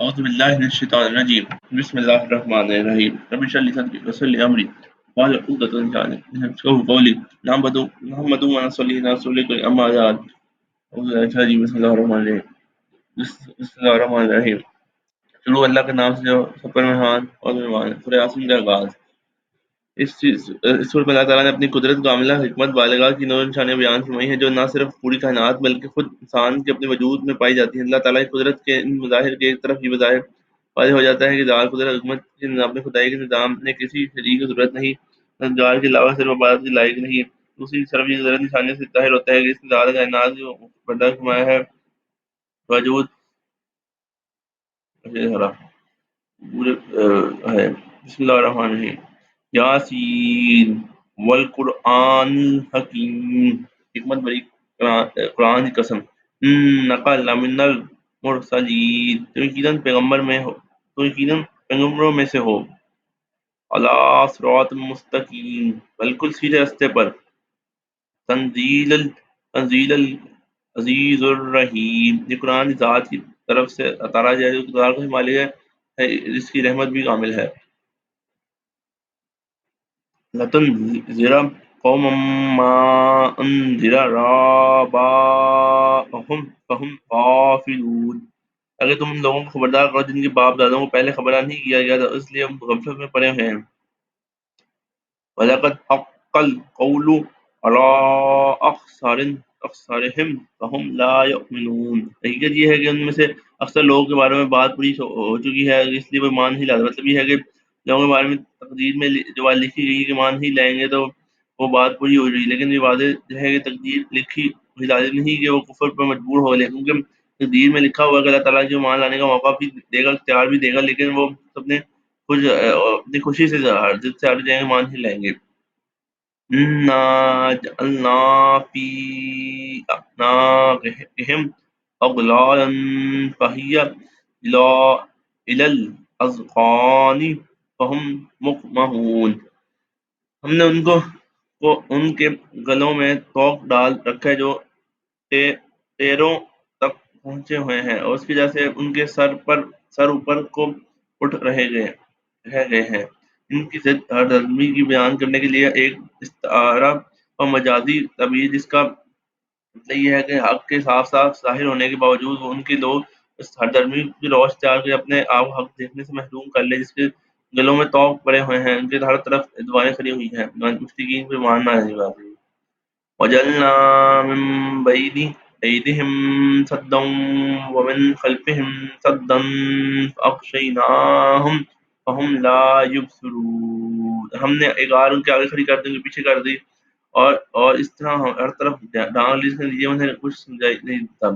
أعوذ بالله من الشيطان الرجيم بسم الله الرحمن الرحيم رب اشرح لي صدري ويسر لي أمري واحلل عقدة من لساني يفقهوا قولي نحمد ونصلي على رسولك أما بعد أعوذ بالله من الشيطان الرجيم بسم الله الرحمن الرحيم بسم الله الرحمن الرحيم شروع اللہ کے نام سے جو سب پر مہان اور مہربان ہے۔ سورہ یاسین کا آغاز۔ اس صورت میں اللہ تعالیٰ نے اپنی قدرت کاملہ حکمت بالغہ کی نور نشانیاں بیان فرمائی ہیں جو نہ صرف پوری کائنات بلکہ خود انسان کے اپنے وجود میں پائی جاتی ہیں۔ اللہ تعالیٰ کی قدرت کے ان مظاہر کے ایک طرف یہ بظاہر واضح ہو جاتا ہے کہ ذات قدرت حکمت کے نظام خدائی کے نظام میں کسی شریک کی ضرورت نہیں، مددگار کے علاوہ صرف عبادت کے لائق نہیں۔ دوسری طرف یہ قدرت نشانیوں سے ظاہر ہوتا ہے کہ اس نے ذات کائنات جو پیدا فرمایا ہے وجود پورے ہے۔ بسم اللہ الرحمن الرحیم۔ یاسین والقرآن الحکیم، حکمت بری قرآن کی قسم۔ انک لمن المرسلین، تو یقیناً پیغمبروں میں سے ہو۔ علی صراط مستقیم، بالکل سیدھے راستے پر۔ تنزیل العزیز الرحیم، یہ قرآن ذات کی طرف سے اتارا جائے جو کتاب کا مالک ہے، جس کی رحمت بھی کامل ہے۔ لتنذر قوما ما انذر آباؤہم فہم غافلون، اگر تم ان لوگوں کو خبردار کرو جن کے باپ دادوں کو پہلے خبردار نہیں کیا گیا تھا، اس لیے ہم غفلت میں پڑے ہوئے ہیں۔ وَلَقَدْ حَقَّ الْقَوْلُ عَلَىٰ أَكْثَرِهِمْ فَهُمْ لَا يُؤْمِنُونَ، حقیقت یہ ہے کہ ان میں سے اکثر لوگوں کے بارے میں بات پوری ہو چکی ہے اس لیے وہ مان نہیں لاتے۔ مطلب یہ ہے کہ لوگوں کے بارے میں تقدیر میں جو بات لکھی گئی ہے کہ مان ہی لائیں گے تو وہ بات پوری ہو رہی، لیکن یہ واضح ہے کہ تقدیر لکھی ہوئی لازم نہیں کہ وہ کفر پر مجبور ہو لیں، کیونکہ تقدیر میں لکھا ہوا کہ اللہ تعالیٰ جو مان لانے کا موقع بھی دے گا، اختیار بھی دے گا، لیکن وہ اپنے اپنی خوشی سے ضد سے ہٹ جائیں گے، مان ہی لائیں گے۔ اِنَّا جَعَلْنَا فِي أَعْنَاقِهِمْ أَغْلَالًا فَهِيَ إِلَى الْأَذْقَانِ فَهُمْ مُقْمَحُونَ، ہم نے ان کے گلوں میں طوق ڈال رکھا ہے جو ٹیروں تک پہنچے ہوئے ہیں، اور اس کی وجہ سے ان کے سر اوپر کو اٹھ رہ گئے ہیں۔ ان کی ضد ہردرمی کی بیان کرنے کے لیے ایک استعارہ اور مجازی تعبیر، جس کا مطلب یہ ہے کہ حق کے صاف ظاہر ہونے کے باوجود وہ ان کے لوگ اس ہردرمی کی روش تیار کے اپنے آپ کو حق دیکھنے سے محروم کر لے، جس کے گلوں میں طوق پڑے ہوئے ہیں، ان کے ہر طرف دیواریں کھڑی ہوئی ہیں مشرکین پہ ایمان نہ لانے والے۔ وَجَعَلْنَا مِن بَيْنِ أَيْدِيهِمْ سَدًّا وَمِنْ خَلْفِهِمْ سَدًّا فَأَغْشَيْنَاهُمْ فَهُمْ لَا يُبْصِرُونَ، ہم نے ایک غار ان کے آگے کھڑی کر دی، ان کے پیچھے کر دی، اور اس طرح ہر طرف ڈھانک لی جس کے نتیجے میں انہیں کچھ سمجھائی نہیں دیتا۔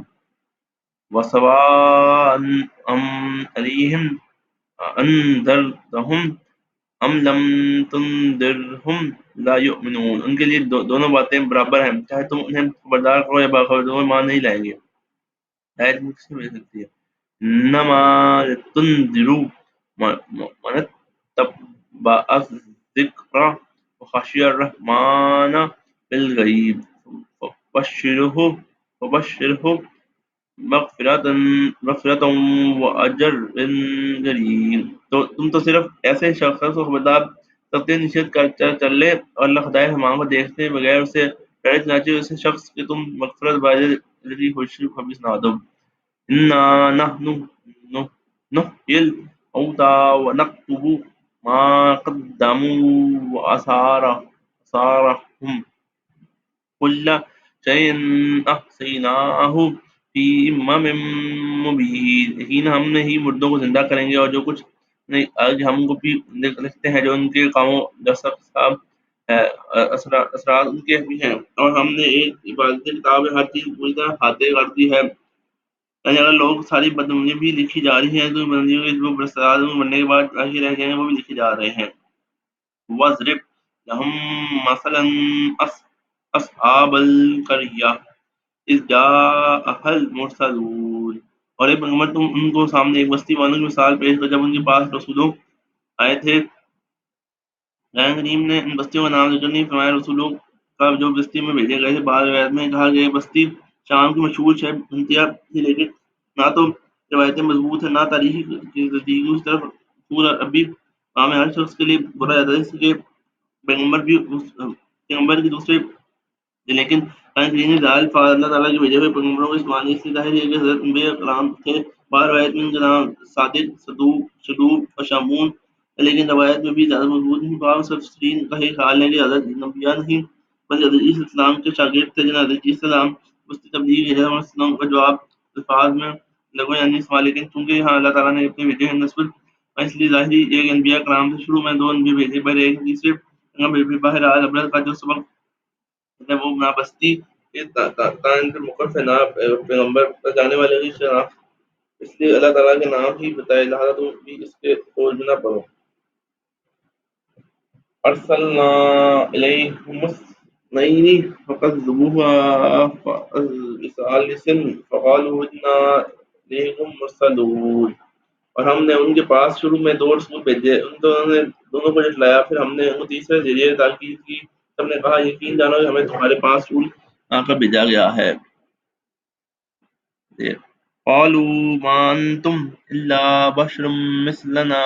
وَسَوَاءٌ عَلَيْهِمْ أَنذَرْتَهُمْ أَمْ لَمْ تُنذِرْهُمْ لَا يُؤْمِنُونَ، ان کے لیے دونوں باتیں برابر ہیں، چاہے تم انہیں خبردار کرو یا باخبر، دونوں مان نہیں لائیں گے۔ آیت مکس میں سکتی ہے۔ انما تنذر من اتبع الذکر وخشی الرحمن بالغیب فبشرہ مغفرۃ واجر کریم، تو تم تو صرف ایسے شخص کو خبردار سختی نشید کر چل لے اور اللہ خدائے رحمان کو دیکھتے بغیر اسے ڈرے، چنانچہ اسے شخص کہ تم مغفرت باجر کی خوشخبری سنا دو۔ انا نحن نحيي الموتى ونكتب ما قدموا وآثارهم كل شيء أحصيناه في إمام مبين، یقینا ہم نے ہی مردوں کو زندہ کریں گے اور جو کچھ آج ہم کو بھی لکھتے ہیں جو ان کے کاموں دستخط ہے، اثرات ان کے بھی ہیں، اور ہم نے ایک عبادت کتاب ہے، ہر چیز پوری طرح خاطر کر دی ہے۔ یعنی اگر لوگ ساری بدمزیاں بھی لکھی جا رہی ہیں تو بدمزیوں کے جو برسات میں مرنے کے بعد باقی رہ جائیں گے وہ بھی لکھی جا رہے ہیں۔ وَاضْرِبْ لَهُم مَثَلًا أَصْحَابَ الْقَرْيَةِ إِذْ جَاءَهَا الْمُرْسَلُونَ، اور اے پیغمبر تم ان کو سامنے ایک بستی والوں کی مثال پیش کر جب ان کے پاس رسولوں آئے تھے۔ قرآن کریم نے ان بستیوں کا نام ذکر نہیں فرمایا رسولوں کا جو بستی میں بھیجے گئے تھے۔ بعض روایت میں کہا گیا بستی شام کی مشہور شہر انتیا تھی، لیکن نہ تو روایتیں مضبوط ہیں، نہ تاریخی کی تصدیق اس طرف پورا ابھی عام ہر شخص کے لیے برا جاتا ہے، اس کے پیغمبر کی دوسرے لیکن قرآن کریم میں اللہ تعالیٰ کے بھیجے ہوئے پیغمبروں کو اس معنی سے ظاہر ہے کہ حضرت انبیاء کرام تھے، بعض روایت میں ان کا نام صادق، صدوق، شدوق اور شامون ہے، لیکن روایت میں بھی زیادہ مضبوط نہیں۔ بعض مفسرین کا یہ خیال ہے کہ حضرت انبیاء نہیں بلکہ حضرت عیسی السلام کے شاگرد تھے، جنہیں حضرت عیسی السلام اس کی تبلیغ علیہ السلام کا جواب الفاظ میں لگو یعنی سوال، لیکن چونکہ یہاں اللہ تعالیٰ نے اپنے بھیجے ہیں نسبت، اس لیے ظاہری ایک انبیاء کرام سے شروع میں 2 انبیاء بھیجے، پر ایک تیسرے بہرحال عبرت کا جو سبق ہے وہ نابستی تان کے موقف ہے، نہ پیغمبر پر جانے والے کی شناخت، اس لیے اللہ تعالیٰ کے نام ہی بتائے، لہٰذا تم بھی اس کے کھوج نہ پڑو۔ ارسلنا الیہم اثنین فکذبوہما بثالث فقالوا انا الیکم مرسلون، اور ہم نے ان کے پاس شروع میں 2 رسول بھیجے، ان دونوں نے دونوں کو جھٹلایا، پھر ہم نے ان کو تیسرے ذریعے تاکید کی، سب نے کہا یقین جانو کہ ہمیں تمہارے پاس رسول آ کر بھیجا گیا ہے۔ قالوا ما انتم الا بشر مثلنا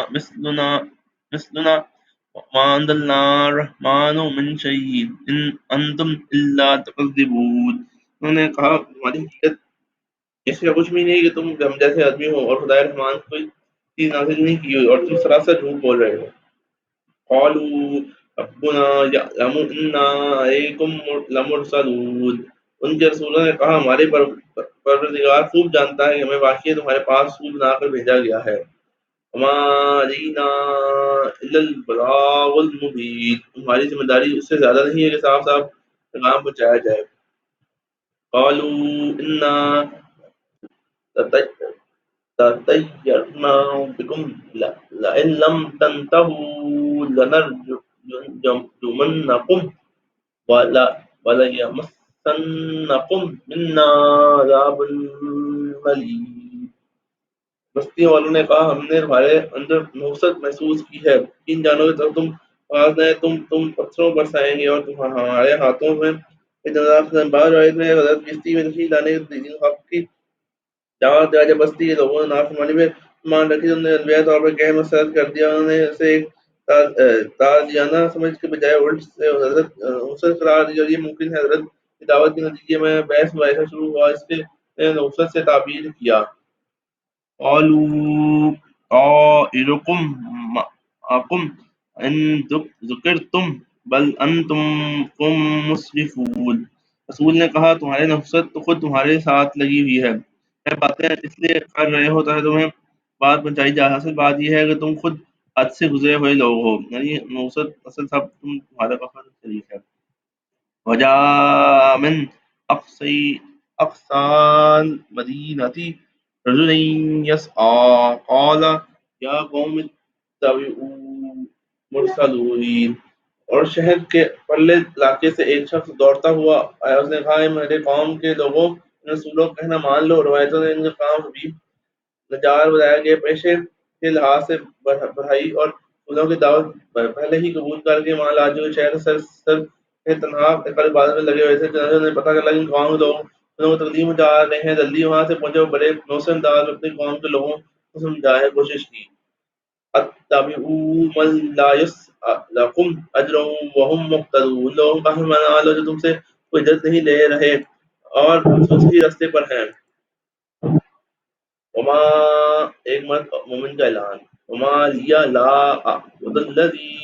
وما انزلنا الرحمن من شيء ان انتم الا تكذبون، انہوں نے کہا ہماری حقیقت اس کا کچھ بھی نہیں کہ تم ہم جیسے آدمی ہو، اور خدائے رحمان کوئی چیز نازل نہیں کی ہوئی اور تم سراسر جھوٹ بول رہے ہو۔ قالوا ربنا يعلم انا عليكم لمرسلون، ان کے رسولوں نے کہا ہمارے پروردگار خوب جانتا ہے کہ ہمیں واقعی تمہارے پاس رسول بنا کر بھیجا گیا ہے۔ وما علينا الا البلاغ المبين، تمہاری ذمہ داری اس سے زیادہ نہیں ہے کہ صاف صاف پیغام پہنچایا جائے۔ قالوا انا تطيرنا بكم لئن لم تنتهوا لنرجمنكم وليمسنكم منا عذاب أليم، بستیوں والوں نے کہا ہم نے تمہارے اندر نحوست محسوس کی ہے، یقین جانو کہ تم آزائیں تم پتھروں پر سائیں گے اور ہمارے ہاتھوں میں بعض روایت میں حضرت کشتی میں تشریف لانے کے دین حق کی دعوت دیا، جب بستی کے لوگوں نے نافرمانی میں مان رکھی تو انہوں نے المیہ طور پر گہر مسرت کر دیا، انہوں نے اسے ایک تازیانہ سمجھ کے بجائے الٹ سے حضرت نصرت قرار دی، اور یہ ممکن ہے حضرت کی دعوت کے نتیجے میں بحث مباحثہ شروع ہوا، اس کے نصرت سے تعبیر کیا۔ قالوا طائركم معكم ان ذکرتم بل انتم قوم مسرفون، رسول نے کہا تمہاری نفست تو خود تمہارے ساتھ لگی ہوئی ہے، باتیں اس لیے کر رہے ہو تاکہ تمہیں بات پہنچائی جائے، اصل بات یہ ہے کہ تم خود حد سے گزرے ہوئے لوگ ہو، یعنی نوست اصل سب تمہارا فخر شریف ہے۔ وجاء من اقصى المدينة رجل يسعى قال یا قوم اتبعوا مرسلین، اور شہر کے پرلے علاقے سے ایک شخص دوڑتا ہوا آیا، اس نے کہا اے میرے قوم کے لوگوں، ان رسولوں کا کہنا مان لو، روایتوں نے ان کا کام حبیب نجار بتایا کہ پیشے کے لحاظ سے بڑھائی اور رسولوں کی دعوت پہلے ہی قبول کر کے وہاں لاجو شہر سر تنہا اقل عبادت میں لگے ہوئے تھے، چنانچہ انہوں نے پتہ کر لیا کہ ان قوم کے لوگ انہوں کو تقدیم جا رہے ہیں، جلدی وہاں سے پہنچے، وہ بڑے نوسر انداز میں اپنی قوم کے لوگوں کو سمجھانے کی کوشش کی۔ اتبعوا من لا يسألكم اجرا وهم مهتدون، ان لوگوں کا مان لو جو تم سے کوئی اجرت نہیں لے رہے اور صحیح راستے پر ہیں۔ وما ایک مرد مومن کا اعلان، وما لیا لا اعبد الذی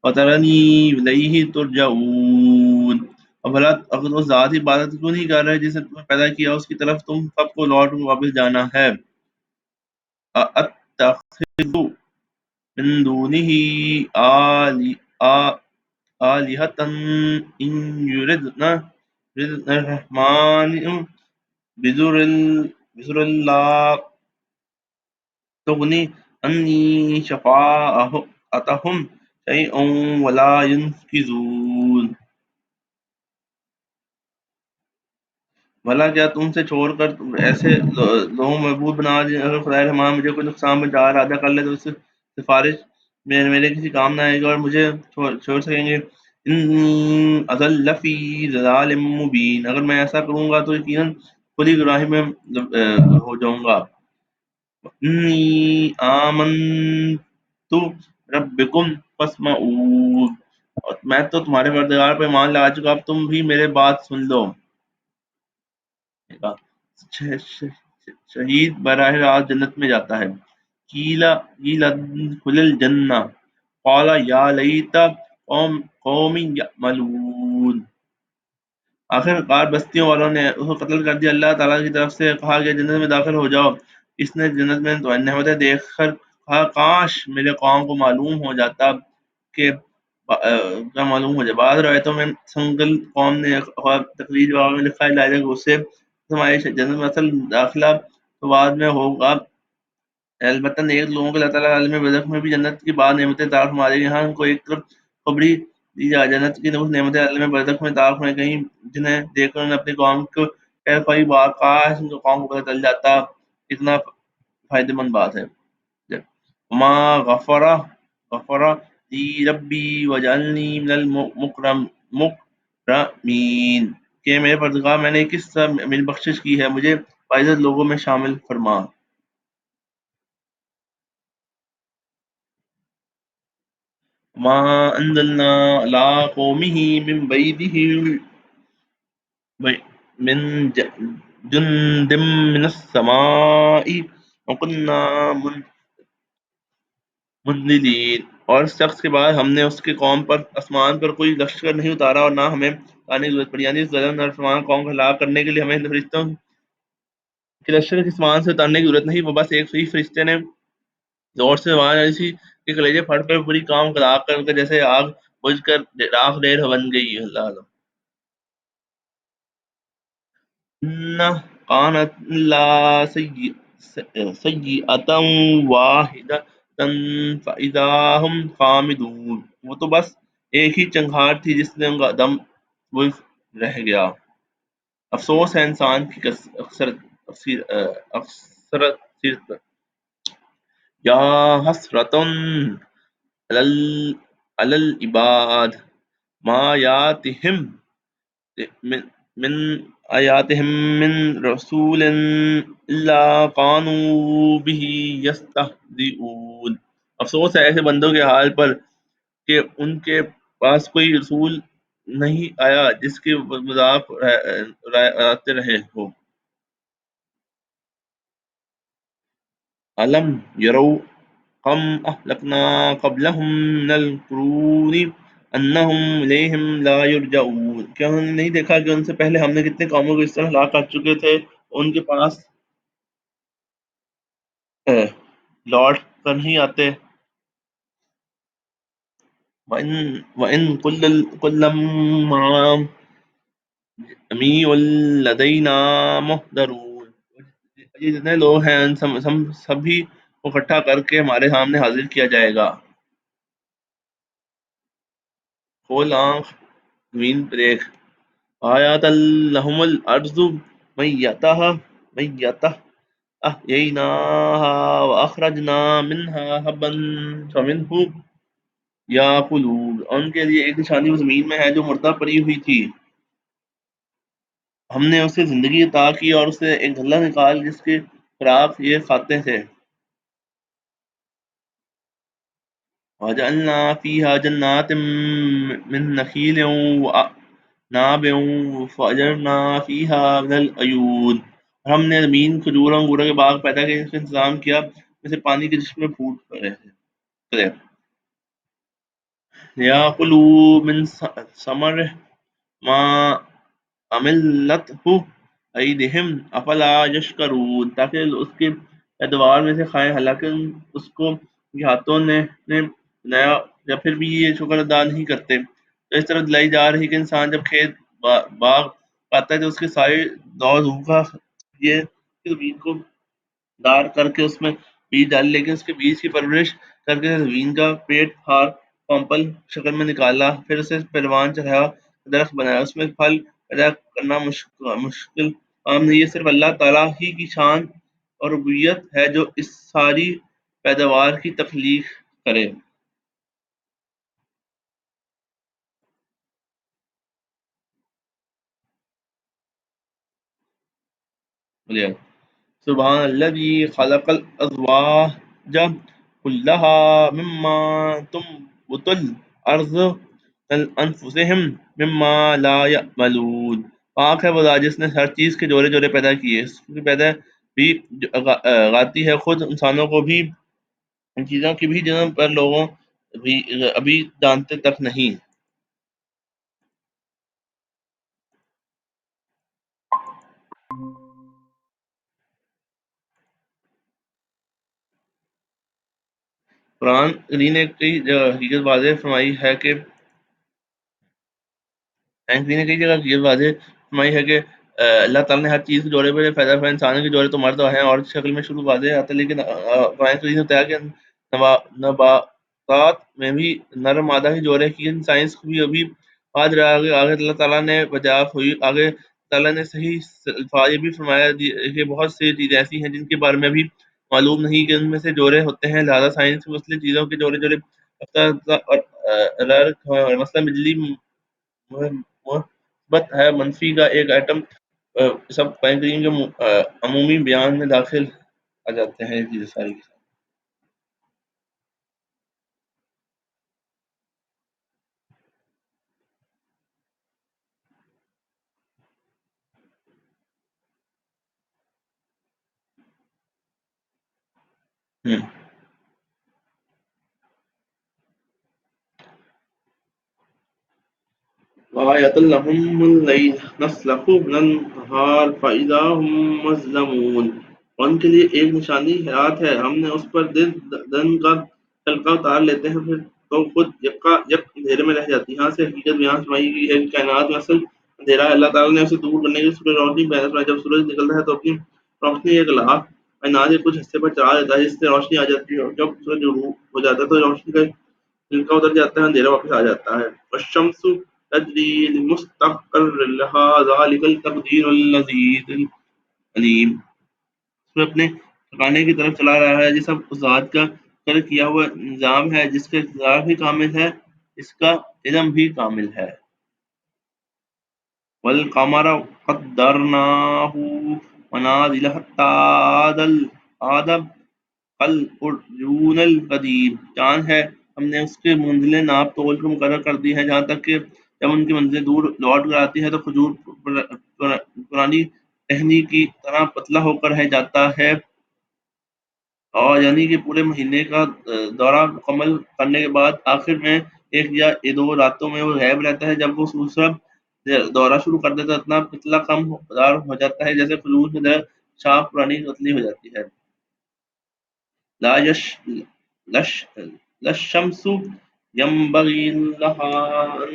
فطرنی الیہ ترجعون، اور بھلا اگر اس ذات کی عبادت کیوں نہیں کر رہے جس نے تمہیں پیدا کیا، اس کی طرف تم سب کو لوٹ واپس جانا ہے۔ اتخذ من دونه آلهة إن يردنا الرحمن بضر لا تغني عني شفاعتهم شيئا ولا ينقذون، بھلا کیا تم سے چھوڑ کر ایسے لوگوں محبوب بنا دیں، اگر خدائے رحمان مجھے کوئی نقصان پہنچا ارادہ کر لے تو اس سفارش میرے کسی کام نہ آئے گا اور مجھے چھوڑ سکیں گے۔ انی اضل فی ضلال مبین، اگر میں ایسا کروں گا تو یقیناً کھلی گراہی میں ہو جاؤں گا. انی آمنت ربکم فاسمعون، اور میں تو تمہارے پروردگار پہ ایمان لا چکا، اب تم بھی میرے بات سن لو. شہید براہ راست جنت میں جاتا ہے. قیل ادخل الجنہ قال یا لیت قوم یعملون. آخر کار بستیوں والوں نے اس کو قتل کر دیا. اللہ تعالیٰ کی طرف سے کہا گیا جنت میں داخل ہو جاؤ. اس نے جنت میں نعمتیں دیکھ کر کہا کاش میرے قوم کو معلوم ہو جاتا کہ کیا معلوم ہو جائے. بعض روایتوں میں سنگل قوم نے تقریر واقعہ میں لکھا ہے لائے گا اس سے ہمارے جنت میں اصل داخلہ تو بعد میں ہوگا. البتہ نیک لوگوں کو اللہ تعالیٰ عالم برزخ میں بھی جنت کی بعض نعمتیں عطا فرما دے گی. یہاں ان کو ایک طرف خبری دی جائے جنت کی اس نعمتیں عالم برزخ میں عطا فرمائے گئیں جنہیں دیکھ کر انہوں نے اپنی قوم کو خیر خواہی بات کاش ان کو قوم کو پتہ چل جاتا. کتنا فائدہ مند بات ہے. ما غفر لی ربی وجعلنی من المکرمین، کہ میرے پروردگار میں نے کس طرح میری بخشش کی ہے، مجھے باعزت لوگوں میں شامل فرما. ما انزلنا على قومه من بعده من جند من السماء وكنا منزلین، اور اس شخص کے بعد ہم نے اس کے قوم پر آسمان پر کوئی لشکر نہیں اتارا اور نہ ہمیں آنے کی ضرورت پڑی. یعنی اس ظلم اور فرمان قوم کو ہلاک کرنے کے لیے ہمیں فرشتوں کے لشکر کے آسمان سے اتارنے کی ضرورت نہیں. وہ بس ایک ہی فرشتے نے زور سے زبان ایسی کہ کلیجے پھٹ پہ پوری قوم کو ہلاک کر جیسے آگ بجھ کر راکھ ڈیر بن گئی. اللہ اعلم. نہ کانت اللہ سیئتا واحدۃ فاذا هم خامدون، وہ تو بس ایک ہی چنگھار تھی جس نے ان کا دم وہ رہ گیا. افسوس ہے انسان کی اکثرت. یا حسرتن علی العباد ما یاتہم من آیاتہم من رسول الا كانوا به یستہزئون. افسوس ہے ایسے بندوں کے حال پر کہ ان کے پاس کوئی رسول نہیں آیا جس کے مذاق اڑاتے رہے ہو. الم یروا کم اہلکنا قبلہم من القرون انہم الیہم لا یرجعون، کیا انہوں نے نہیں دیکھا کہ ان سے پہلے ہم نے کتنے قوموں کو اس طرح ہلاک کر چکے تھے ان کے پاس لوٹ کر نہیں آتے. وَإِن كُلًّا جَمِيعٌ لَدَيْنَا مُحْضَرُونَ، یہ جتنے لوگ ہیں ان سبھی کو اکٹھا کر کے ہمارے سامنے حاضر کیا جائے گا. کھول آنکھ زمین پہ دیکھ. آیات لہم الارض میتہ احییناها واخرجنا منها حبا فمنہ یاکلون، اور ان کے لیے ایک نشانی وہ زمین میں ہے جو مردہ پڑی ہوئی تھی، ہم نے اسے زندگی عطا کی اور اسے ایک غلہ نکال جس کی خوراک یہ کھاتے تھے. وجعلنا فیہا جنات من نخیل وعناب وفجرنا فیہا من العیون، اور ہم نے زمین کھجور اور انگوروں کے باغ پیدا کیے جس کا انتظام کیا جیسے پانی کے چشمے پھوٹ کرے. لیاکلوا من ثمرہ ما عملتہ ایدیہم افلا یشکرون، تاکہ اس کے پیداوار میں سے کھائیں حالانکہ اس کو ان کے ہاتھوں نے بنایا یا پھر بھی یہ شکر ادا نہیں کرتے. تو اس طرح دلائی جا رہی کہ انسان جب کھیت باغ پاتا ہے تو اس کے سارے دور ہوگا یہ کہ زمین کو دار کر کے اس میں بیج ڈالے، لیکن اس کے بیج کی پرورش کر کے زمین کا پیٹ پھاڑ پمپل شکل میں نکالا، پھر اسے پہلوان چڑھایا، درخت بنایا، اس میں پھل پیدا کرنا مشکل کام نہیں. یہ صرف اللہ تعالیٰ ہی کی شان اور ربوبیت ہے جو اس ساری پیداوار کی تخلیق کرے. بولیے سبحان الذی خلق الازواج كلها مما تنبت الارض من انفسهم مما لا يعملون پاک ہے وہ ذات جس نے ہر چیز کے جوڑے جوڑے پیدا کیے، اس کی پیدا بھی غاتی ہے خود انسانوں کو بھی، ان چیزوں کی بھی جن پر لوگوں بھی ابھی جانتے تک نہیں۔ قرآن کریم نے کئی جگہ حقیقت واضح فرمائی ہے کہ اینکوی نے کئی جگہ یہ واضح فرمائی ہے کہ اللہ تعالیٰ نے ہر چیز کے جوڑے پہ پیدا فرمایا، انسانوں کے جوڑے تو مرد ہیں اور شکل میں شروع واضح آتا ہے، لیکن قرآن کریم نے بتایا کہ نباتات میں بھی نر مادہ کے جوڑے کی سائنس بھی ابھی آج رہا آگے آگے اللہ تعالیٰ نے وجاف ہوئی آگے تعالیٰ نے صحیح الفاظ یہ بھی فرمایا کہ بہت سی چیزیں ایسی ہیں جن کے بارے میں بھی معلوم نہیں کہ ان میں سے جوڑے ہوتے ہیں، لہذا سائنس کی مسئلے چیزوں کے جوڑے جوڑے اور مسئلہ بجلی مثبت ہے منفی کا ایک ایٹم سب قرآن کریم کے عمومی بیان میں داخل آ جاتے ہیں، یہ چیزیں ساری کی ساری۔ وآية لهم الليل نسلخ من النهار فإذا هم مظلمون، اور ان کے لیے ایک نشانی رات ہے، ہم نے اس پر دن کا تلقا اتار لیتے ہیں پھر تو خود یکا یک اندھیرے میں رہ جاتی ہے۔ یہاں سے حقیقت بیان فرمائی گئی ہے کہ کائنات میں اصل اندھیرا ہے، اللہ تعالیٰ نے اسے دور کرنے کی سورج روشنی بیان فرمائی، جب سورج نکلتا ہے تو اپنی روشنی ایک لاکھ کائنات کے کچھ حصے پر چلا دیتا ہے جس سے روشنی آ جاتی ہے، اور جب سورج غروب ہو جاتا ہے تو روشنی کا جھلکا اتر جاتا ہے، اندھیرا واپس آ جاتا ہے۔ والشمس تجری لمستقر لها ذلك التقدیر العزیز العلیم، اس میں اپنے ٹھکانے کی طرف چلا رہا ہے، یہ سب اس ذات کا خلق کیا ہوا نظام ہے جس کا اقتدار بھی کامل ہے، اس کا علم بھی کامل ہے۔ والقمر قدرناه منازل حتى عاد العرجون القدیم، چاند ہے ہم نے اس کے منزلیں ناپ تول کو مقرر کر دی ہیں جہاں تک کہ جب ان کی منزلیں دور لوٹ کر آتی ہیں تو کھجور پرانی ٹہنی کی طرح پتلا ہو کر رہ جاتا ہے، اور یعنی کہ پورے مہینے کا دورہ مکمل کرنے کے بعد آخر میں ایک یا دو راتوں میں وہ غائب رہتا ہے، جب وہ دوسرا دورہ شروع کر دیتا ہے اتنا پتلا کم دار ہو جاتا ہے جیسے کھجور کی طرح شاخ پرانی پتلی ہو جاتی ہے۔ لا يش لش للشمس ينبغي لها أن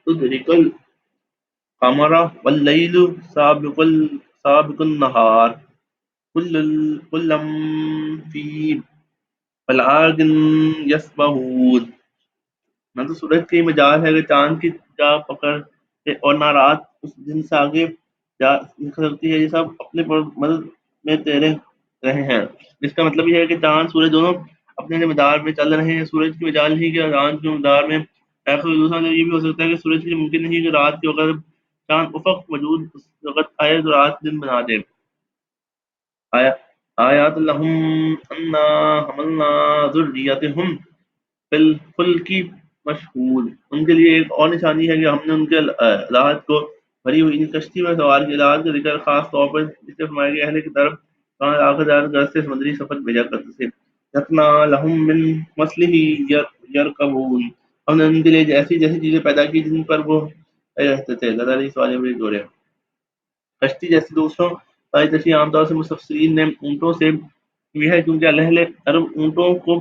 تدرك القمر والليل سابق النهار كل في فلك يسبحون، نہ تو سورج کی مجال ہے کہ چاند کی جا پکڑ ہے اور نہ رات اس دن سے آگے جا نکل سکتی ہے، یہ سب اپنے مدد میں تیرے رہے ہیں، جس کا مطلب یہ ہے کہ چاند سورج دونوں اپنے مدار میں چل رہے ہیں، سورج کی مجال نہیں کہ چاند کے مدار میں ایسا دوسرا یہ بھی ہو سکتا ہے کہ سورج کے لیے ممکن نہیں کہ رات کے وقت چاند افق موجود اس وقت آئے تو رات دن بنا دے۔ آیا آیات لہم انا حملنا ذریتہم بالفلک مشحون، ان کے لیے ایک اور نشانی ہے کہ ہم نے ان کے الہات کو بھری ہوئی کشتی میں سوار کی، الہات کا ذکر خاص طور پر اس سے فرمایا گیا اہل کی طرف کہاں آخر زیادہ گرد سے سمندری سفر بھیجا کرتے تھے۔ یقنا لہم من مسلہ یرکبون، ہم نے ان کے لیے ایسی جیسی چیزیں پیدا کی جن پر وہ رہتے تھے۔ اللہ تعالیٰ اس والے میں جوڑے کشتی جیسے دوسروں ساری تشریح عام طور سے مفسرین نے اونٹوں سے کی ہے کیونکہ اہل عرب اونٹوں کو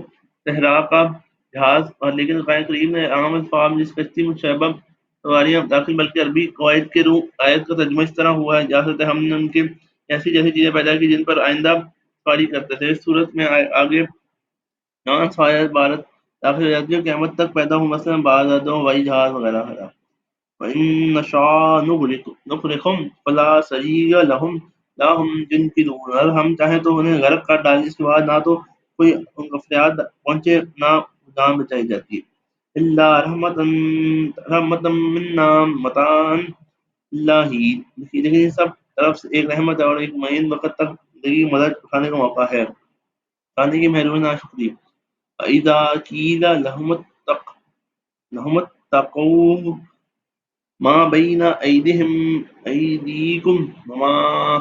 صحرا کا جہاز اور لیکن قرآن کریم نے عام الفام جس کشتی مشابہ سواریاں داخل بلکہ عربی قواعد کے روح آیت کا ترجمہ اس طرح ہوا ہے جیسے ہم نے ان کے ایسی جیسی چیزیں پیدا کی جن پر آئندہ سواری کرتے تھے، اس صورت میں آگے نان سواری عبارت داخل ہو جاتی ہے قیامت تک پیدا ہوں، مثلا بعضوں ہوائی جہاز وغیرہ وغیرہ۔ وَإِن نَشَاء نُغْرِقْهُمْ فَلَا سَبِيلَ لَهُمْ لَا هُمْ يَنقِذُونَ، اگر ہم چاہیں تو انہیں غرق کر ڈالیں، اس کے بعد نہ تو کوئی ان کو فریاد پہنچے نہ جان بچائی جاتی۔ الا رحمتم منا متاعا اللہ، لیکن یہ سب طرف سے ایک رحمت ہے اور ایک معین وقت تک زندگی کی مدد اٹھانے کا موقع ہے، کھانے کی مہربانی ناشکری۔ فَإِذَا قِيلَ لَهُمُ اتَّقُوا مَا بَيْنَ أَيْدِيكُمْ وَمَا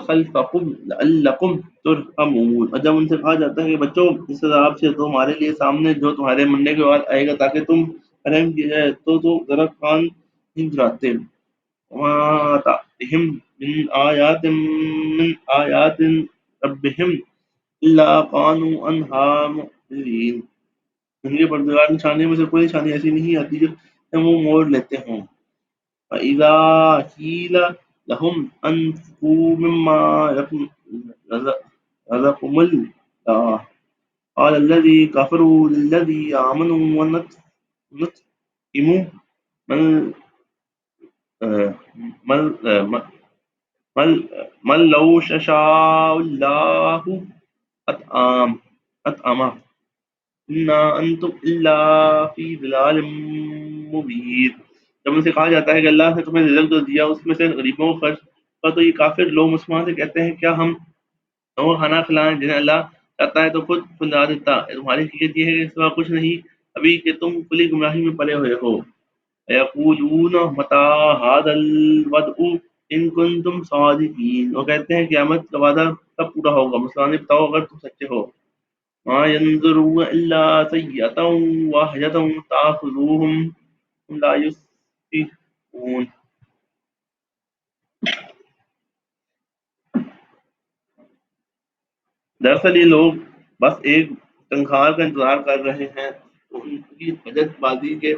خَلْفَكُمْ لَعَلَّكُمْ تُرْحَمُونَ، اور جب ان سے کہا جاتا ہے کہ بچوں اس عذاب سے تمہارے لیے سامنے جو تمہارے مرنے کے بعد آئے گا تاکہ تم رحم کیا جائے، تو ذرا کان نہیں جھلاتے۔ وَمَا تَأْتِهِمْ مِنْ آيَاتِ رَبِّهِمْ إِلَّا كَانُوا عَنْهَا مُعْرِضِينَ، ان کے پروردگار نشانی میں سے کوئی نشانی ایسی نہیں آتی جو منہ موڑ لیتے ہوں۔ فَإِذَا قِيلَ لَهُمْ أَنفِقُوا مِمَّا رَزَقَكُمُ اللَّهُ قَالَ الَّذِينَ كَفَرُوا لِلَّذِينَ آمَنُوا نُطْعِمُ مَن مَن من لو شاء الله أطعمه إن أنتم إلا في ضلال مبين، جب ان سے کہا جاتا ہے کہ اللہ نے تمہیں رزق جو دیا اس میں سے غریبوں کو خرچ کر، تو یہ کافر لوگ مسلمان سے کہتے ہیں کیا ہم وہ کھانا کھلائیں جنہیں اللہ چاہتا ہے تو خود کھلا دیتا، تمہاری حقیقت یہ ہے کہ سوا کچھ نہیں ابھی کہ تم کھلی گمراہی میں پڑے ہوئے ہو۔ یقولون متی ھذا الوعد ان کنتم صادقین، وہ کہتے ہیں قیامت کا وعدہ کب پورا ہوگا، مسلمان بتاؤ اگر تم سچے ہو۔ ما ينظرون الا سیئۃ واحدۃ تاخذوہم ہم لا یصفون، دراصل یہ لوگ بس ایک تنخوار کا انتظار کر رہے ہیں تو ان کی حجت بازی کے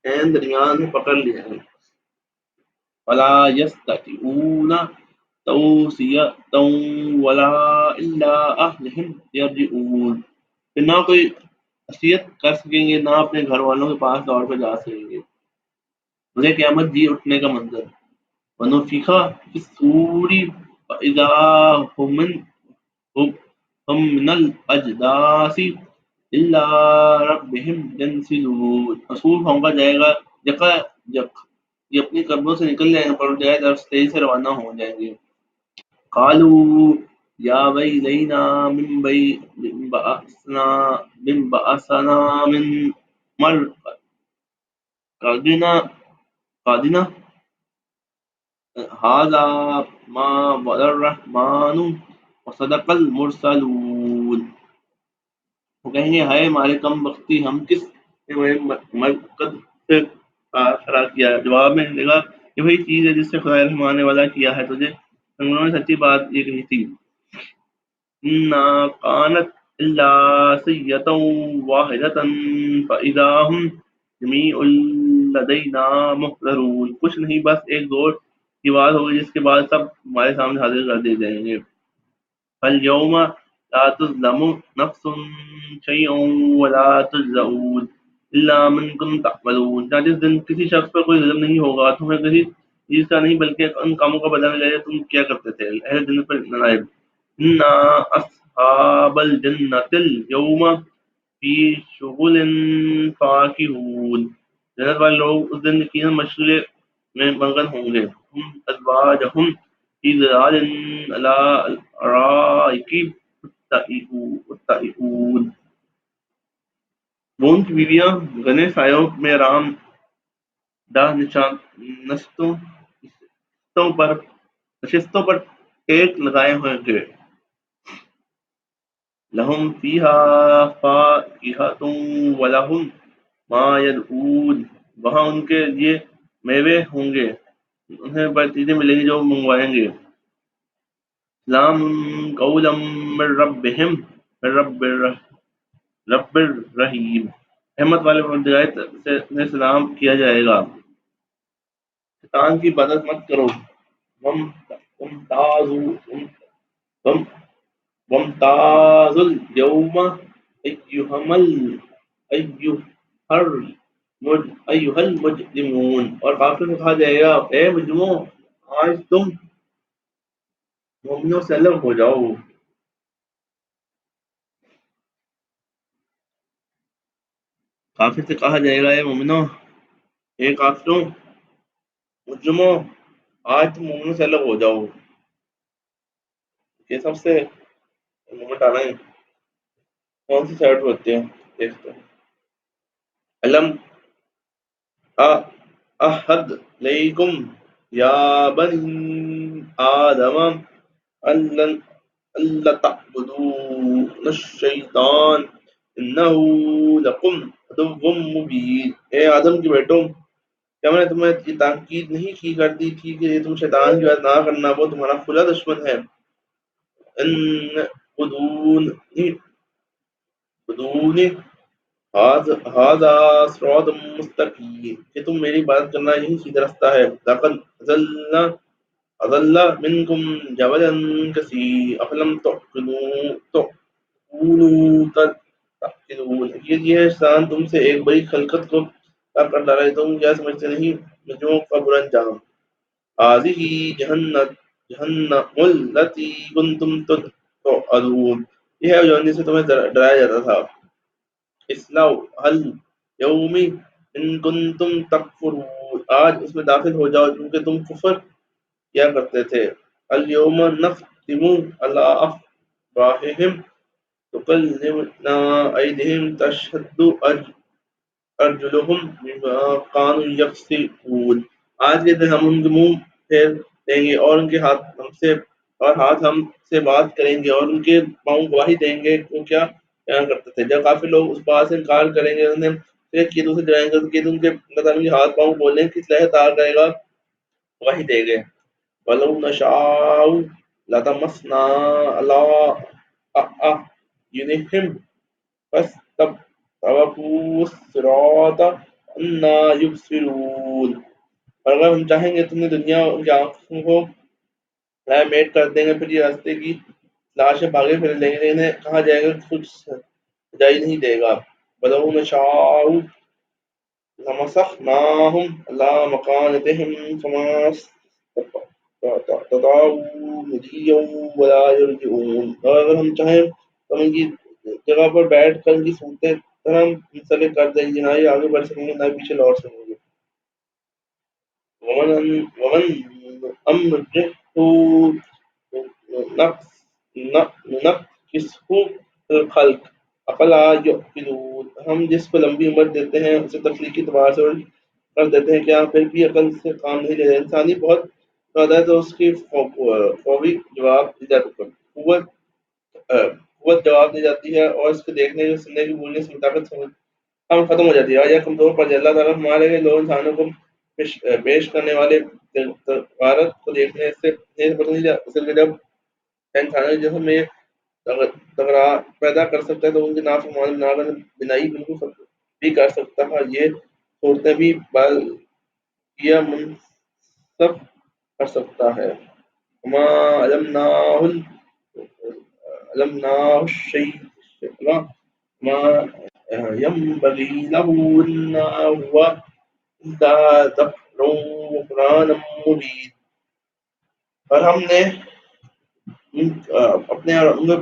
عین درمیان میں پکڑ لیا ہے۔ ولا يستطيعون توصية ولا إلى أهلهم يرجعون، پھر نہ کوئی وصیت کر سکیں گے نہ اپنے گھر والوں کے پاس دوڑ کر جا سکیں گے۔ مجھے قیامت جی اٹھنے کا منظر، ونفخ في الصور فإذا هم من الأجداث إلى ربهم ينسلون، رسول پھونکا جائے گا یکا یک، یہ اپنی قبروں سے نکل جائیں گے، پروردگار کی طرف سے تیزی سے روانہ ہو جائیں گے۔ قالوا یا ویلینا من بعثنا من مرقدنا هذا ما وعد الرحمن وصدق المرسلون، وہ کہیں گے ہائے ہمارے کم بختی، ہم کس نے مرکز سے کھڑا کیا ہے، جواب میں ملے گا یہ وہی چیز ہے جس سے خدا رحمان نے وعدہ کیا ہے تجھے، انہوں نے سچی بات یہ کہی تھی۔ انا کانت الا سیئۃ واحدۃ فاذا هم جمیع لدینا محضرون، کچھ نہیں بس ایک دور کی بات ہوگی جس کے بعد سب ہمارے سامنے حاضر کر دیے جائیں گے۔ فَالْيَوْمَ لَا تُظْلَمُ نَفْسٌ شَيْئًا وَلَا تُجْزَوْنَ إِلَّا مَا كُنتُمْ تَعْمَلُونَ، جس دن کسی شخص پر کوئی ظلم نہیں ہوگا، تمہیں کسی چیز کا نہیں بلکہ ان کاموں کا بدلہ ملے گا تم کیا کرتے تھے۔ اہل جنت پر نائب، اِنَّا أَصْحَابَ الْجَنَّةِ الْيَوْمَ فِي شُغُلٍ فَاكِهُونَ، جنت والے لوگ اس دن یقیناً مشغلے میں مگن ہوں گے۔ ہم ازواجہم فی ظلال علی الارائک متکئون، وہ ان کی بیویاں گھنے سایوں میں آرام دہ نشستوں پر ٹیک لگائے ہوئے گے۔ لہم فیہا فاکہۃ ولہم ما یدعون، وہاں ان کے لیے میوے ہوں گے، انہیں بڑی چیزیں ملیں گی جو منگوائیں گے۔ سلام قولا من رب الرحیم، رحمت والے پروردگار سے انہیں سلام کیا جائے گا۔ شیطان کی عبادت مت کرو۔ وامتازوا اليوم ایھا المجرمون، اور کافر سے کہا جائے گا اے مجرموں آج تم مومنوں سے الگ ہو جاؤ۔ کافر سے کہا جائے گا اے مومنوں، اے کافروں، مجرموں، آج تم مومنوں سے الگ ہو جاؤ۔ یہ سب سے مومنٹ آنا ہے کون سی سائڈ ہوتے ہیں دیکھتے ہیں علم أحد إليكم يا بني آدم أن ألا تعبدوا الشيطان إنه لكم عدو مبين اے آدم کے بیٹوں کیا میں نے تمہیں یہ تاکید نہیں کی کر دی تھی کہ یہ تم شیطان کی بات نہ کرنا وہ تمہارا کھلا دشمن ہے ان خدون خدون هذا صراط مستقیم کہ تم میری بات کرنا یہی سیدھا راستہ ہے لقد اضل منکم جبلا کثیر افلم تعقلون تعقلون یہ شان تم سے ایک بڑی خلقت کو کر ڈالا ہے تم کیا سمجھتے نہیں نجوم کا برا انجام هذه جہنم التي كنتم توعدون یہ ہے جو سے تمہیں ڈرایا جاتا تھا اصلاؤ حل یومی ان کنتم تکفرون آج اس میں داخل ہو جاؤ کیونکہ تم کفر کیا کرتے تھے الیوم نختم علی افواہہم تکلمنا ایدہم تشہد ارجلہم بما کانوا یکسبون آج کے دن ہم ان کے منہ پھیر دیں گے اور ان کے ہاتھ ہم سے اور ہاتھ ہم سے بات کریں گے اور ان کے پاؤں گواہی دیں گے وہ کیا بیان کرتے تھے جب کافی لوگ اس بات سے انکار کریں گے انہیں پھر کیدوں سے جائیں گے کہ ان کے مطلب ان کے ہاتھ پاؤں بولیں کس لہر تار رہے گا گواہی دے گے وَلَوْ نَشَاءُ لَطَمَسْنَا عَلَىٰ أَعْيُنِهِمْ فَاسْتَبَقُوا الصِّرَاطَ أَنَّىٰ يُبْصِرُونَ اور اگر ہم چاہیں گے تم نے دنیا ان کی آنکھوں کو لائے میٹ کر دیں گے پھر یہ راستے کی لاشیں بھاگے پھر لیں گے انہیں کہا جائے گا کہ کچھ جائی نہیں دے گا وَلَوْ نَشَاءُ لَمَسَخْنَاهُمْ عَلَىٰ مَكَانَتِهِمْ فَمَا اسْتَطَاعُوا مُضِيًّا وَلَا يَرْجِعُونَ اور اگر ہم چاہیں تو ہم ان کی جگہ پر بیٹھ کر ان کی صورتیں طرح منسلک کر دیں گے نہ یہ آگے بڑھ سکیں گے نہ پیچھے لوٹ سکیں گے ومن أمره ننقصه في الخلق افلا یعقلون ہم جس کو لمبی عمر دیتے ہیں اسے تخلیقی اعتبار سے کر دیتے ہیں کیا پھر بھی عقل سے کام نہیں لے رہے انسانی بہت زیادہ ہے تو اس کی فوری جواب دی جاتی ہے قوت جواب دی جاتی ہے اور اس کے دیکھنے کے سننے کی بولنے سے مطابق ہم ختم ہو جاتی ہے اور یہ کمزور پڑ جائے اللہ تعالیٰ ہمارے لوگ انسانوں کو پیش کرنے والے غارت کو دیکھنے سے پتہ نہیں اصل میں جب انسانوں کے جسم میں تغرا پیدا کر سکتا ہے تو ان کے نافرمانی بنائی بالکل بھی کر سکتا ہے یہ صورتیں بھی بالکیہ منصف کر سکتا ہے وما علمناه الشيء ما ينبغي له إن هو إلا ذكر وقرآن مبين اور ہم نے اپنے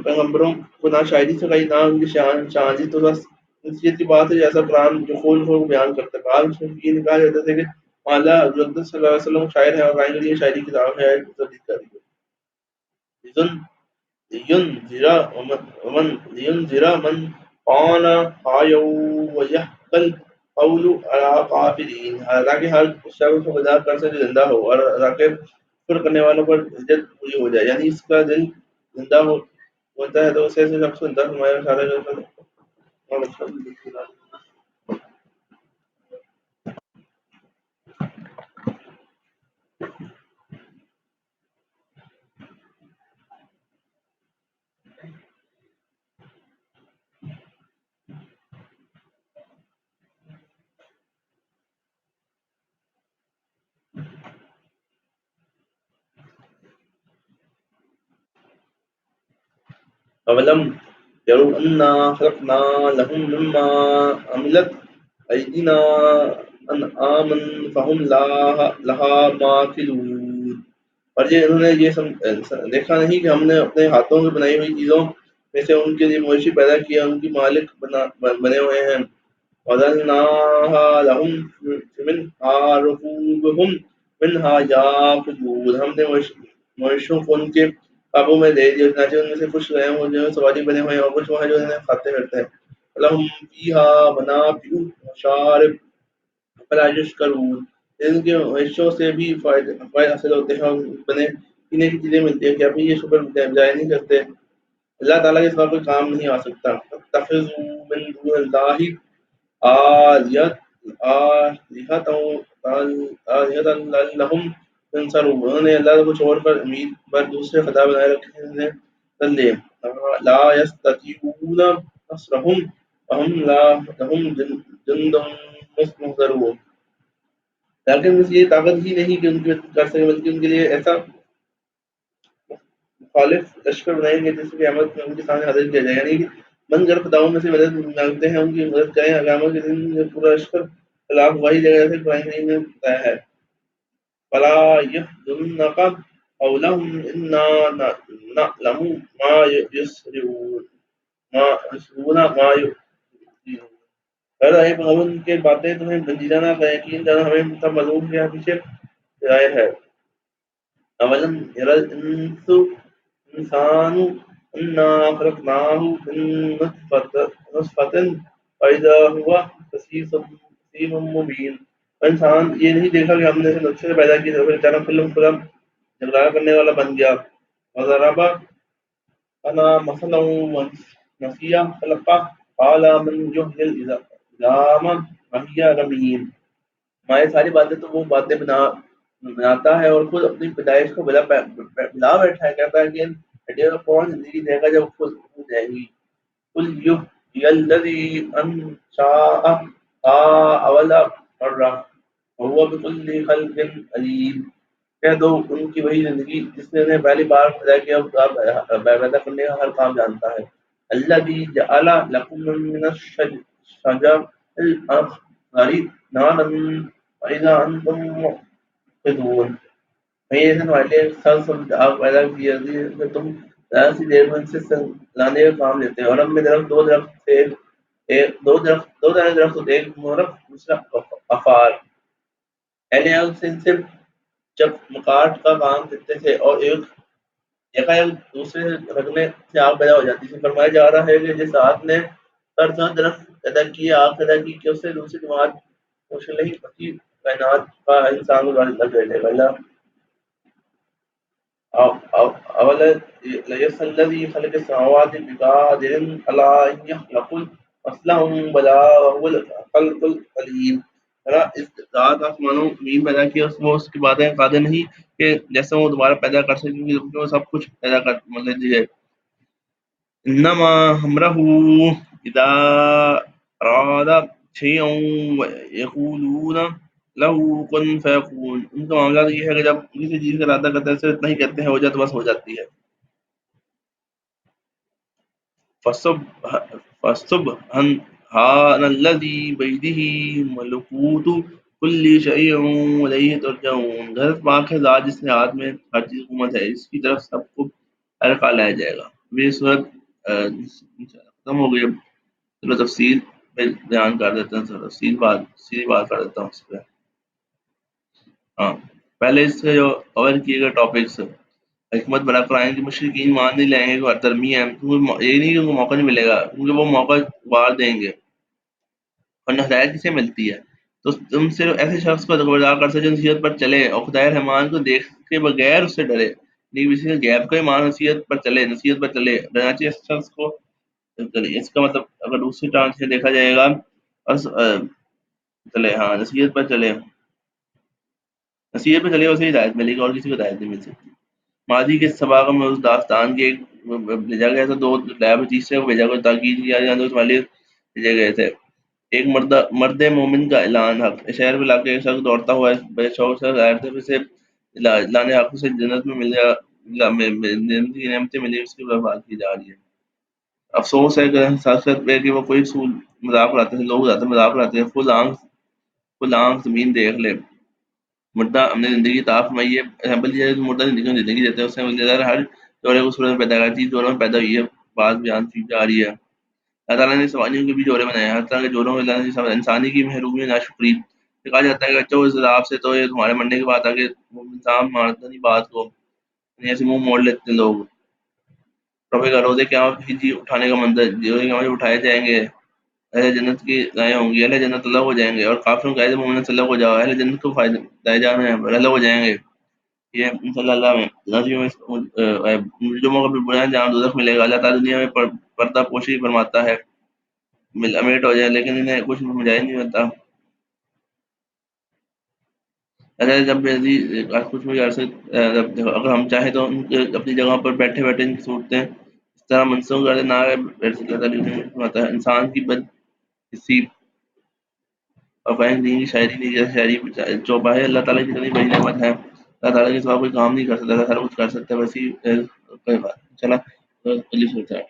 پیغمبروں کو نہ شاعری سکھائی نہ ان کی شانزی تو بس نصیحت کی بات ہے جیسا قرآن جو کھول کھول بیان کرتا ہے بعض یہ کہا جاتا تھا کہ اعلیٰ حضرت صلی اللہ علیہ وسلم شاعر ہے اور قرآن کے لیے شاعری کتاب ہے تردید کر دی لينذر من كان حيا ويحق القول على الكافرين تاکہ ہر شخص کو بیدار کر سکے زندہ ہو اور تاکہ کفر کرنے والوں پر عزت پوری ہو جائے یعنی اس کا دل زندہ ہوتا ہے تو اسے ایسے شخص کو زندہ فرمایا سارا اولم يروا انا خلقنا لهم مما عملت ايدينا انعاما فهم لها ماكلون اور یہ انہوں نے یہ دیکھا نہیں کہ ہم نے اپنے ہاتھوں سے بنائی ہوئی چیزوں میں سے ان کے لیے مویشی پیدا کیا ان کی مالک بنے ہوئے ہیں وَذَلْنَاهَا لَهُمْ فَمِنْهَا رُكُوبُهُمْ مِنْهَا يَأْكُلُونَ ہم نے مویشیوں کو ان کے قابو میں لے لیے، چنانچہ ان میں سے کچھ گئے ہوں جو سواری بنے ہوئے ہیں اور کچھ وہ ہیں جو انہیں کھاتے پھرتے ہیں۔ لہم فیہا منافع ومشارب افلا یشکرون، ان کے معیشتوں سے بھی فوائد حاصل ہوتے ہیں اور بنے پینے کی چیزیں ملتی ہیں، کیا بھی یہ شکر ضائع نہیں کرتے؟ اللہ تعالیٰ کے سوا کوئی کام نہیں آ سکتا۔ اتخذوا من دون اللہ آلیہۃ آلیہۃ آلیہۃ لعلہم ینصرون، انہوں نے اللہ کو چھوڑ کر امید پر دوسرے خدا بنائے رکھے ہیں جنہیں تلے لا یستطیعون نصرہم وہم لا لہم جند محضرون، لیکن بس یہ طاقت ہی نہیں کہ ان کی مدد کر سکے، بلکہ ان کے لیے ایسا مخالف لشکر بنائیں گے جس کی قیامت میں ان کے سامنے حاضر کیا جائے، یعنی کہ من گر خداؤں میں سے مدد مانگتے ہیں ان کی مدد کریں، قیامت کے دن میں پورا لشکر خلاف وہی جگہ جیسے قرآن کریم نے بتایا ہے۔ فلا يحزنك قولهم إنا نعلم ما يسرون ما يبدون، اے پیغمبر ان کے باتیں تمہیں رنجیدہ نہ کریں، یقین جانا ہمیں سب معلوم ہے، پیچھے ظاہر ہے۔ اولم ير الانسان انا خلقناه من نطفة فإذا هو خصيم مبين، انسان یہ نہیں دیکھا کہ ہم نے اسے نطفے سے پیدا کیا پھر اچانک کھلم جھگڑا کرنے والا بن گیا۔ وضرب انا مثلا ونسي خلقه قال من يحيي العظام وهي رميم، ہماری ساری باتیں تو وہ باتیں بناتا ہے اور خود اپنی پیدائش کو بلا بیٹھا ہے، کہتا ہے کہ ان ہڈیوں کو کون زندگی دے گا جب خود ہو جائیں گی۔ قل یحیی الذی انشأها اول مرہ وهو بكل خلق علیم، کہہ دو ان کی وہی زندگی جس نے انہیں پہلی بار پیدا کیا، پیدا کرنے کا ہر کام جانتا ہے۔ الذی جعل لکم من الشجر الاخضر نارا فاذا انتم موقدون، میں یہ تمہارے لیے سبز آگ پیدا کی ہے جس میں تم ذرا سی دیر میں ان سے لانے کا کام لیتے ہیں، اور اب میں درخت دو درخت سے دو طرح درخت، ایک مورف دوسرا افار، پہلے ہم ان سے جب مکاٹ کا کام دیتے تھے اور ایک یکایک دوسرے رگنے سے آگ پیدا ہو جاتی تھی۔ فرمایا جا رہا ہے کہ جس آگ نے ہر درخت پیدا کی، آگ پیدا کی کہ اس سے دوسری جماعت مشکل نہیں پڑتی کائنات کا انسان کو اللہ کر دے گا۔ اول لیس الذی خلق السماوات بقادر علی ان یخلق مثلهم بلا وهو الخلق العلیم، اس ذات آسمانوں زمین پیدا کیا وہ اس کی باتیں قادر نہیں کہ جیسے وہ دوبارہ پیدا کر سکے، کیونکہ وہ سب کچھ پیدا کر مطلب ہے۔ انما امرہ اذا اراد شیئا یقولون لہ کن فیکون، ان کا معاملہ تو یہ ہے کہ جب کسی چیز کا ارادہ کرتے ہیں صرف اتنا ہی کہتے ہیں ہو جائے تو بس ہو جاتی ہے۔ فسبحان الذی بیدہ ملکوت کل شیء والیہ ترجعون، غرض پاک ہے ذات جس کے ہاتھ میں ہر چیز حکومت ہے، اس کی طرف سب کو ہر لایا جائے گا۔ یہ صورت ختم ہو گئی، اب چلو تفصیل پہ بیان کر دیتے ہیں، سیدھی بات کر دیتا ہوں اس پہ۔ ہاں، پہلے اس کے جو کور کیے گئے ٹاپکس، حکمت بڑا قرآن کی مشرقین مان نہیں لیں گے کہ ترمی ہے، یہ نہیں کہ ان کو موقع نہیں ملے گا، کیونکہ وہ موقع وار دیں گے۔ اور ہدایت کسے ملتی ہے؟ تو تم صرف ایسے شخص کو خبردار کر سکتے جو نصیحت پر چلے اور خدائے رحمان کو دیکھ کے بغیر اس سے ڈرے، نہیں کسی نے غیب کا ایمان نصیحت پر چلے چنانچہ اس شخص کو اس کا مطلب اگر دوسری ٹانگ سے دیکھا جائے گا چلے، ہاں نصیحت پر چلے اسے ہدایت ملے گی اور کسی کو ہدایت نہیں مل سکتی۔ ماضی کے سباق میں اس داستان کے ایک بھیجا گیا تھا، دو لائب تیسرے کو بھیجا گیا تاکید کیا جائے تو والے بھیجے گئے تھے۔ ایک مرد مومن کا اعلان حق، شہر میں لا کے ایک شخص دوڑتا ہوا بے شوق سے ظاہر تھے اسے لانے حق سے جنت میں مل جائے، جنت کی نعمتیں ملی، اس کی بات کی جا رہی ہے۔ افسوس ہے کہ ساتھ ساتھ پہ کہ وہ کوئی اصول مذاق اڑاتے تھے، لوگ زیادہ مذاق اڑاتے ہیں۔ فل آنکھ زمین دیکھ لے، مردہ ہم نے زندگی عطا فرمائی ہے، ایگزامپل دیا ہے کہ مردہ زندگی میں زندگی دیتے ہیں، اس سے مزیدار ہر جوڑے کو صورت میں پیدا کرتی ہے، جوڑوں میں پیدا ہوئی ہے، بات بیان کی جا رہی ہے۔ اللہ تعالیٰ نے سوانیوں کے بھی جوڑے بنائے ہیں، ہر طرح کے جوڑوں میں اللہ نے انسانی کی محرومی اور ناشکری کہا جاتا ہے کہ بچوں اس عذاب سے تو یہ تمہارے مرنے کے بعد آگے وہ انسان مانتا نہیں بات کو، ایسے منہ موڑ لیتے ہیں لوگ۔ ربے کا روزے قیامت کی جی اٹھانے کا منظر، روزے قیامت جب اٹھائے جائیں گے، اہل جنت کی گائیں ہوں گی، اہل جنت الگ ہو جائیں گے، اور کافروں کا مومن سے الگ ہو جاؤ، اہل جنت کو فائدے دائے جا رہے ہیں الگ ہو جائیں گے. یہ صلی اللہ میں نبیوں میں جو موقع پہ بلائیں جہاں دوزخ ملے گا. اللہ تعالیٰ دنیا میں پردہ پوشی فرماتا ہے، امیٹ ہو جائے، لیکن انہیں کچھ مجاہد نہیں ہوتا. اگر جب کچھ بھی عرصے اگر ہم چاہیں تو ان کے اپنی جگہ پر بیٹھے بیٹھے ان کی صورتیں اس طرح منسوخ کر نہ ہوتا ہے. انسان کی بد حسی اور فہم دین کی شاعری نہیں، جیسے شاعری چوپا ہے. اللہ تعالیٰ کی اتنی بڑی نعمت ہے، اللہ تعالیٰ کے سوا کوئی کام نہیں کر سکتا، سارا کچھ کر سکتا ہے. ویسے چلا جلدی سوچا ہے.